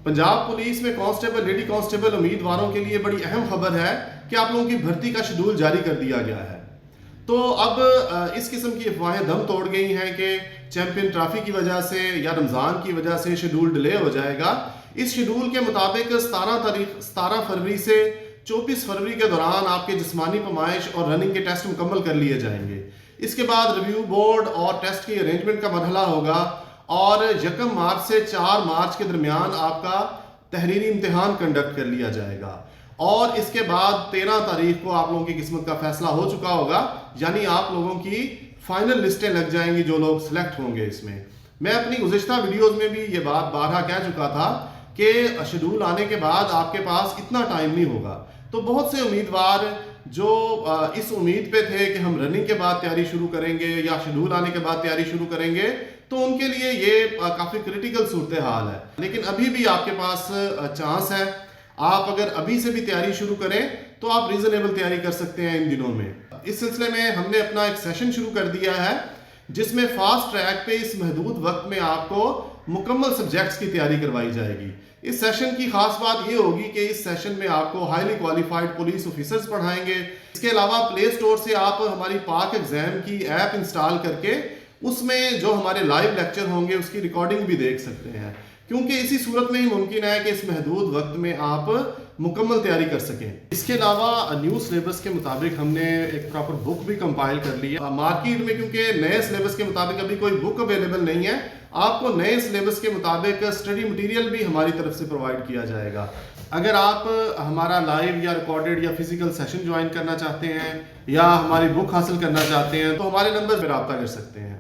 Punjab police में constable, lady constable उम्मीदवारों के लिए बड़ी अहम खबर है कि आप लोगों की भर्ती का शेड्यूल जारी कर दिया गया है। तो अब इस किस्म की अफवाहें दम तोड़ गई हैं कि चैंपियन ट्रॉफी की वजह से या रमज़ान की वजह से शेड्यूल डिले हो जाएगा। इस शेड्यूल के मुताबिक 17 फरवरी से 24 फरवरी के दौरान आपके जिस्मानी पैमाइश और रनिंग के टेस्ट मुकम्मल कर लिए जाएंगे। इसके बाद रिव्यू बोर्ड और टेस्ट की अरेंजमेंट का मरहला होगा और 1 मार्च से 4 मार्च के दरमियान आपका तहरीरी इम्तिहान कंडक्ट कर लिया जाएगा और इसके बाद 13 तारीख को आप लोगों की किस्मत का फैसला हो चुका होगा, यानी आप लोगों की फाइनल लिस्टें लग जाएंगी जो लोग सिलेक्ट होंगे इसमें। मैं अपनी गुज़िश्ता वीडियोज़ में भी ये बात बारहा कह चुका था कि शेड्यूल आने के बाद आपके पास इतना टाइम नहीं होगा। तो बहुत से उम्मीदवार जो इस उम्मीद पे थे कि हम रनिंग के बाद तैयारी शुरू करेंगे या शेड्यूल आने के बाद तैयारी शुरू करेंगे, तो उनके लिए ये काफ़ी क्रिटिकल सूरत हाल है। लेकिन अभी भी आपके पास चांस है, आप अगर अभी से भी तैयारी शुरू करें तो आप रीजनेबल तैयारी कर सकते हैं इन दिनों में। इस सिलसिले में हमने अपना एक सेशन शुरू कर दिया है जिसमें फास्ट ट्रैक पे इस महदूद वक्त में आपको मुकम्मल सब्जेक्ट्स की तैयारी करवाई जाएगी। इस सेशन की खास बात ये होगी कि इस सेशन में आपको हाईली क्वालिफाइड पुलिस ऑफिसर्स पढ़ाएंगे। इसके अलावा प्ले स्टोर से आप हमारी पाक एग्जाम की ऐप इंस्टॉल करके उसमें जो हमारे लाइव लेक्चर होंगे उसकी रिकॉर्डिंग भी देख सकते हैं, क्योंकि इसी सूरत में ही मुमकिन है कि इस महदूद वक्त में आप मुकम्मल तैयारी कर सकें। इसके अलावा न्यू सिलेबस के मुताबिक हमने एक प्रॉपर बुक भी कंपाइल कर ली है। मार्केट में क्योंकि नए सिलेबस के मुताबिक अभी कोई बुक अवेलेबल नहीं है, आपको नए सिलेबस के मुताबिक स्टडी मटेरियल भी हमारी तरफ से प्रोवाइड किया जाएगा। अगर आप हमारा लाइव या रिकॉर्डेड या फिजिकल सेशन ज्वाइन करना चाहते हैं या हमारी बुक हासिल करना चाहते हैं तो हमारे नंबर पर रब्ता कर सकते हैं।